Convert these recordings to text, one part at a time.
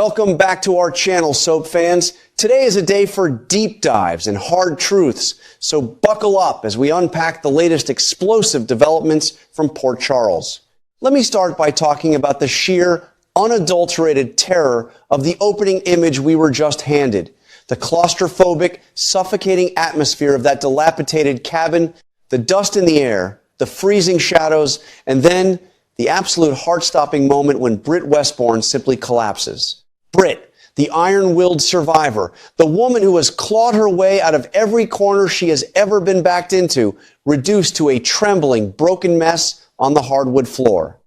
Welcome back to our channel, soap fans. Today is a day for deep dives and hard truths, so buckle up as we unpack the latest explosive developments from Port Charles. Let me start by talking about the sheer, unadulterated terror of the opening image we were just handed. The claustrophobic, suffocating atmosphere of that dilapidated cabin, the dust in the air, the freezing shadows, and then the absolute heart-stopping moment when Britt Westbourne simply collapses. Britt, the iron-willed survivor, the woman who has clawed her way out of every corner she has ever been backed into, reduced to a trembling, broken mess on the hardwood floor.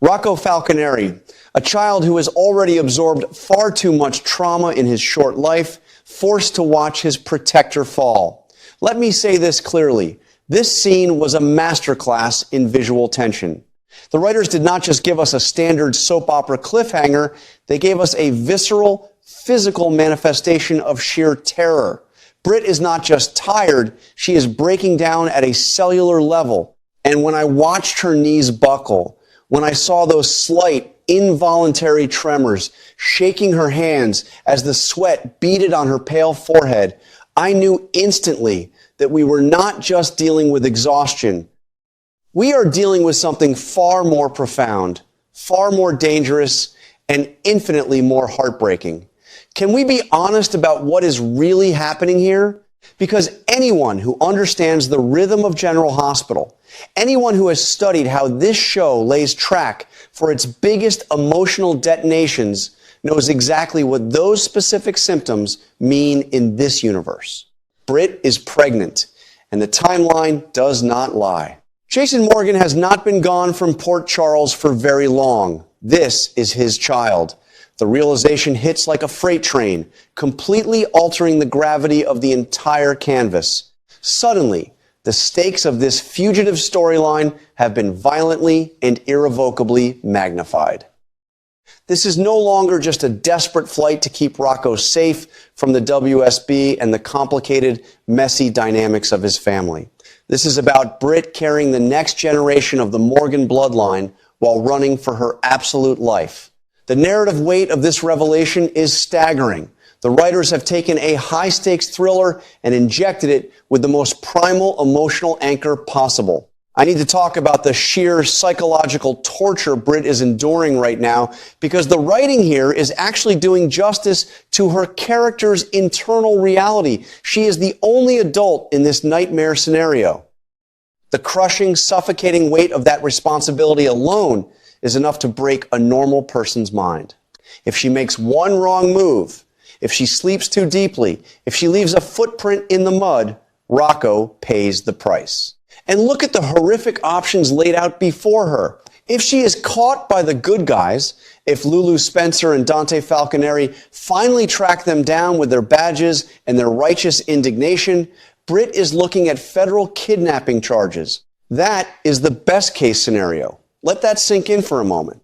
Rocco Falconeri, a child who has already absorbed far too much trauma in his short life, forced to watch his protector fall. Let me say this clearly. This scene was a masterclass in visual tension. The writers did not just give us a standard soap opera cliffhanger, they gave us a visceral, physical manifestation of sheer terror. Britt is not just tired, she is breaking down at a cellular level. And when I watched her knees buckle, when I saw those slight, involuntary tremors shaking her hands as the sweat beaded on her pale forehead, I knew instantly that we were not just dealing with exhaustion. We are dealing with something far more profound, far more dangerous, and infinitely more heartbreaking. Can we be honest about what is really happening here? Because anyone who understands the rhythm of General Hospital, anyone who has studied how this show lays track for its biggest emotional detonations, knows exactly what those specific symptoms mean in this universe. Britt is pregnant, and the timeline does not lie. Jason Morgan has not been gone from Port Charles for very long. This is his child. The realization hits like a freight train, completely altering the gravity of the entire canvas. Suddenly, the stakes of this fugitive storyline have been violently and irrevocably magnified. This is no longer just a desperate flight to keep Rocco safe from the WSB and the complicated, messy dynamics of his family. This is about Britt carrying the next generation of the Morgan bloodline while running for her absolute life. The narrative weight of this revelation is staggering. The writers have taken a high-stakes thriller and injected it with the most primal emotional anchor possible. I need to talk about the sheer psychological torture Britt is enduring right now because the writing here is actually doing justice to her character's internal reality. She is the only adult in this nightmare scenario. The crushing, suffocating weight of that responsibility alone is enough to break a normal person's mind. If she makes one wrong move, if she sleeps too deeply, if she leaves a footprint in the mud, Rocco pays the price. And look at the horrific options laid out before her. If she is caught by the good guys, if Lulu Spencer and Dante Falconeri finally track them down with their badges and their righteous indignation, Britt is looking at federal kidnapping charges. That is the best case scenario. Let that sink in for a moment.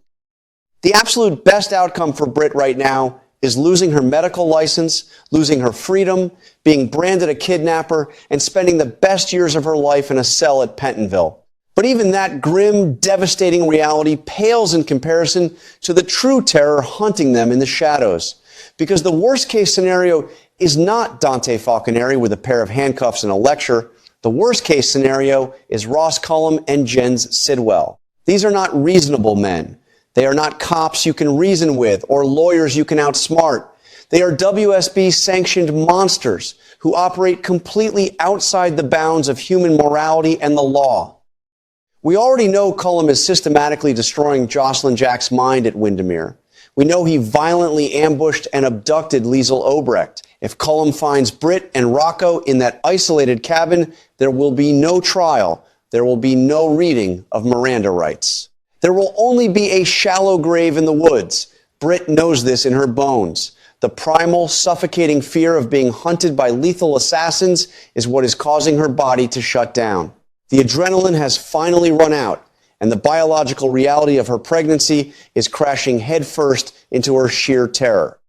The absolute best outcome for Britt right now is losing her medical license, losing her freedom, being branded a kidnapper, and spending the best years of her life in a cell at Pentonville. But even that grim, devastating reality pales in comparison to the true terror hunting them in the shadows. Because the worst-case scenario is not Dante Falconeri with a pair of handcuffs and a lecture. The worst-case scenario is Ross Cullum and Jens Sidwell. These are not reasonable men. They are not cops you can reason with or lawyers you can outsmart. They are WSB-sanctioned monsters who operate completely outside the bounds of human morality and the law. We already know Cullum is systematically destroying Jocelyn Jack's mind at Windermere. We know he violently ambushed and abducted Liesl Obrecht. If Cullum finds Britt and Rocco in that isolated cabin, there will be no trial. There will be no reading of Miranda rights. There will only be a shallow grave in the woods. Britt knows this in her bones. The primal, suffocating fear of being hunted by lethal assassins is what is causing her body to shut down. The adrenaline has finally run out, and the biological reality of her pregnancy is crashing headfirst into her sheer terror.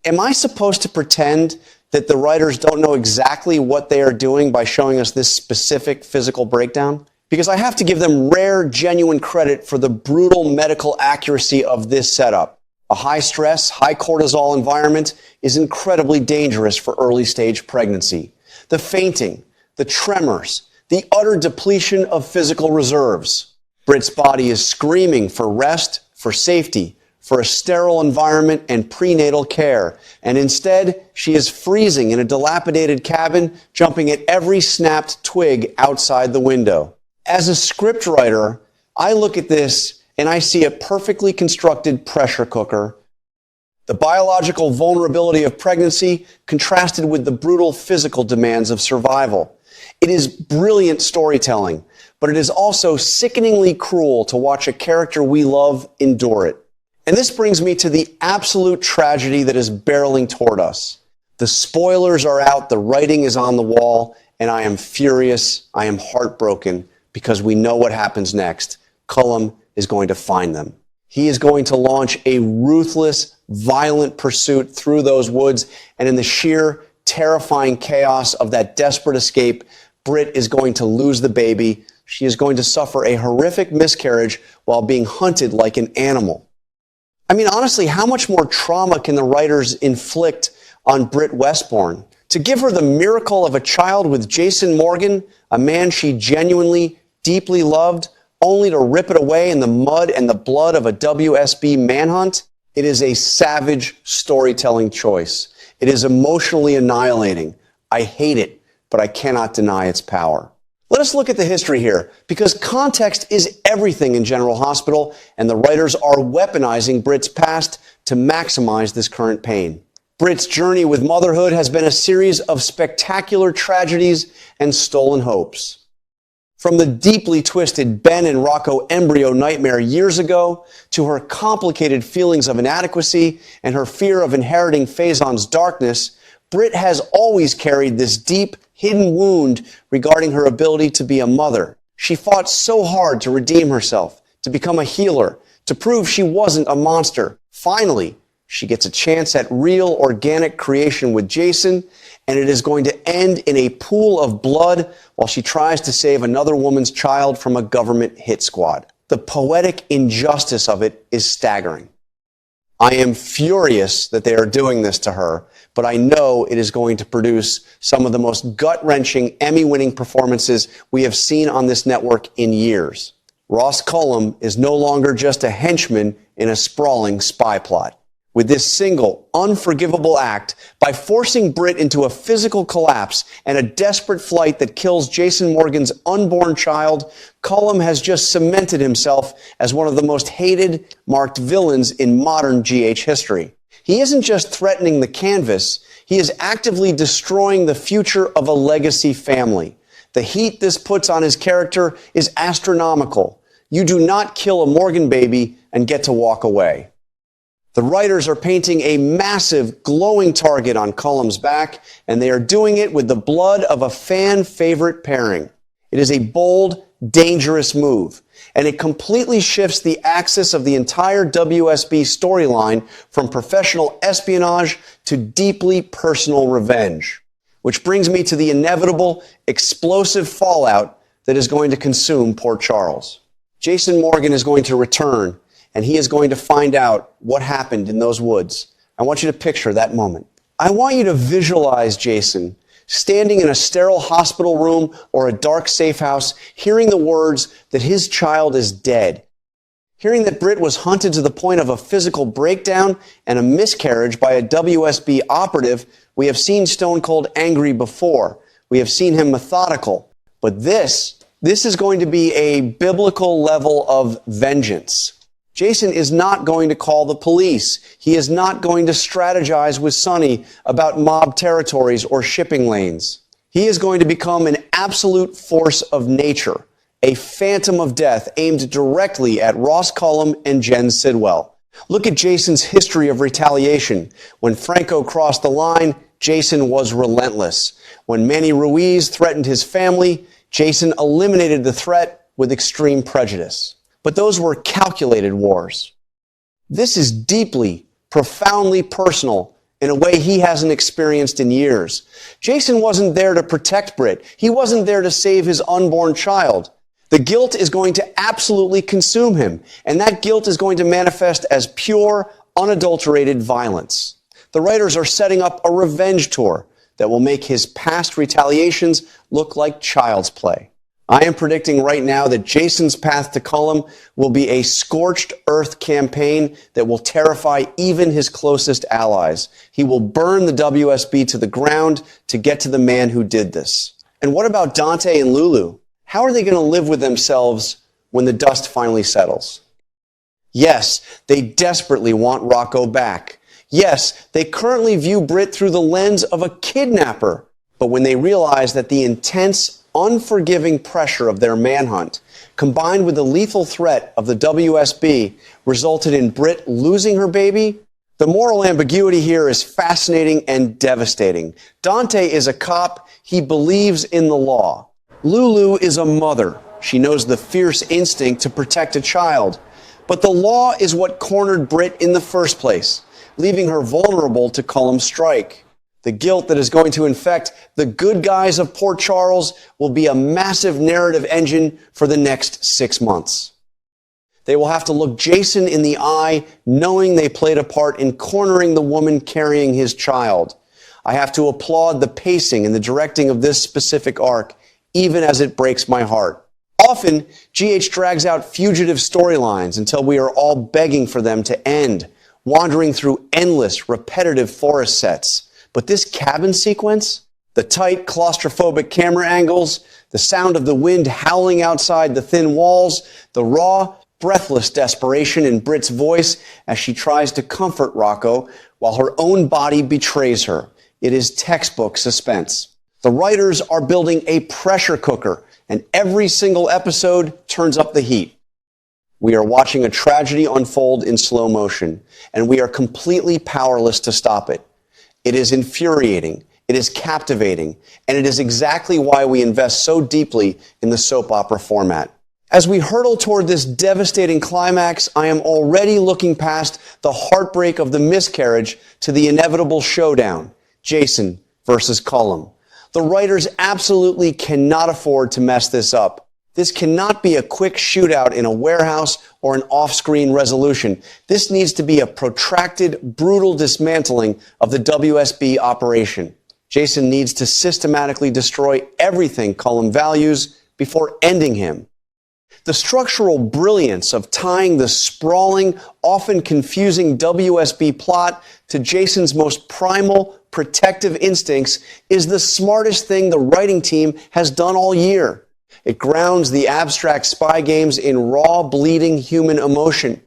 Am I supposed to pretend that the writers don't know exactly what they are doing by showing us this specific physical breakdown? Because I have to give them rare, genuine credit for the brutal medical accuracy of this setup. A high-stress, high-cortisol environment is incredibly dangerous for early-stage pregnancy. The fainting, the tremors, the utter depletion of physical reserves. Britt's body is screaming for rest, for safety, for a sterile environment and prenatal care. And instead, she is freezing in a dilapidated cabin, jumping at every snapped twig outside the window. As a scriptwriter, I look at this and I see a perfectly constructed pressure cooker. The biological vulnerability of pregnancy contrasted with the brutal physical demands of survival. It is brilliant storytelling, but it is also sickeningly cruel to watch a character we love endure it. And this brings me to the absolute tragedy that is barreling toward us. The spoilers are out, the writing is on the wall, and I am furious, I am heartbroken, because we know what happens next. Cullum is going to find them. He is going to launch a ruthless, violent pursuit through those woods, and in the sheer, terrifying chaos of that desperate escape, Britt is going to lose the baby. She is going to suffer a horrific miscarriage while being hunted like an animal. I mean, honestly, how much more trauma can the writers inflict on Britt Westbourne? To give her the miracle of a child with Jason Morgan, a man she genuinely, deeply loved, only to rip it away in the mud and the blood of a WSB manhunt? It is a savage storytelling choice. It is emotionally annihilating. I hate it, but I cannot deny its power. Let us look at the history here, because context is everything in General Hospital, and the writers are weaponizing Britt's past to maximize this current pain. Britt's journey with motherhood has been a series of spectacular tragedies and stolen hopes. From the deeply twisted Ben and Rocco embryo nightmare years ago, to her complicated feelings of inadequacy and her fear of inheriting Faison's darkness, Britt has always carried this deep, hidden wound regarding her ability to be a mother. She fought so hard to redeem herself, to become a healer, to prove she wasn't a monster. Finally, she gets a chance at real organic creation with Jason, and it is going to end in a pool of blood while she tries to save another woman's child from a government hit squad. The poetic injustice of it is staggering. I am furious that they are doing this to her, but I know it is going to produce some of the most gut-wrenching, Emmy-winning performances we have seen on this network in years. Ross Cullum is no longer just a henchman in a sprawling spy plot. With this single, unforgivable act, by forcing Britt into a physical collapse and a desperate flight that kills Jason Morgan's unborn child, Cullum has just cemented himself as one of the most hated, marked villains in modern GH history. He isn't just threatening the canvas, he is actively destroying the future of a legacy family. The heat this puts on his character is astronomical. You do not kill a Morgan baby and get to walk away. The writers are painting a massive, glowing target on Cullum's back, and they are doing it with the blood of a fan-favorite pairing. It is a bold, dangerous move, and it completely shifts the axis of the entire WSB storyline from professional espionage to deeply personal revenge. Which brings me to the inevitable, explosive fallout that is going to consume Port Charles. Jason Morgan is going to return, and he is going to find out what happened in those woods. I want you to picture that moment. I want you to visualize Jason standing in a sterile hospital room or a dark safe house, hearing the words that his child is dead. Hearing that Britt was hunted to the point of a physical breakdown and a miscarriage by a WSB operative. We have seen Stone Cold angry before. We have seen him methodical. But this is going to be a biblical level of vengeance. Jason is not going to call the police. He is not going to strategize with Sonny about mob territories or shipping lanes. He is going to become an absolute force of nature, a phantom of death aimed directly at Ross Cullum and Jen Sidwell. Look at Jason's history of retaliation. When Franco crossed the line, Jason was relentless. When Manny Ruiz threatened his family, Jason eliminated the threat with extreme prejudice. But those were calculated wars. This is deeply, profoundly personal in a way he hasn't experienced in years. Jason wasn't there to protect Britt. He wasn't there to save his unborn child. The guilt is going to absolutely consume him, and that guilt is going to manifest as pure, unadulterated violence. The writers are setting up a revenge tour that will make his past retaliations look like child's play. I am predicting right now that Jason's path to Cullum will be a scorched earth campaign that will terrify even his closest allies. He will burn the WSB to the ground to get to the man who did this. And what about Dante and Lulu? How are they going to live with themselves when the dust finally settles? Yes, they desperately want Rocco back. Yes, they currently view Britt through the lens of a kidnapper. But when they realize that the intense, unforgiving pressure of their manhunt, combined with the lethal threat of the WSB, resulted in Britt losing her baby, the moral ambiguity here is fascinating and devastating. Dante is a cop. He believes in the law. Lulu is a mother. She knows the fierce instinct to protect a child. But the law is what cornered Britt in the first place, leaving her vulnerable to Cullum's strike. The guilt that is going to infect the good guys of Port Charles will be a massive narrative engine for the next 6 months. They will have to look Jason in the eye, knowing they played a part in cornering the woman carrying his child. I have to applaud the pacing and the directing of this specific arc, even as it breaks my heart. Often, GH drags out fugitive storylines until we are all begging for them to end, wandering through endless, repetitive forest sets. But this cabin sequence, the tight, claustrophobic camera angles, the sound of the wind howling outside the thin walls, the raw, breathless desperation in Britt's voice as she tries to comfort Rocco while her own body betrays her. It is textbook suspense. The writers are building a pressure cooker, and every single episode turns up the heat. We are watching a tragedy unfold in slow motion, and we are completely powerless to stop it. It is infuriating, it is captivating, and it is exactly why we invest so deeply in the soap opera format. As we hurtle toward this devastating climax, I am already looking past the heartbreak of the miscarriage to the inevitable showdown, Jason versus Cullum. The writers absolutely cannot afford to mess this up. This cannot be a quick shootout in a warehouse or an off-screen resolution. This needs to be a protracted, brutal dismantling of the WSB operation. Jason needs to systematically destroy everything Cullum values before ending him. The structural brilliance of tying the sprawling, often confusing WSB plot to Jason's most primal, protective instincts is the smartest thing the writing team has done all year. It grounds the abstract spy games in raw, bleeding human emotion.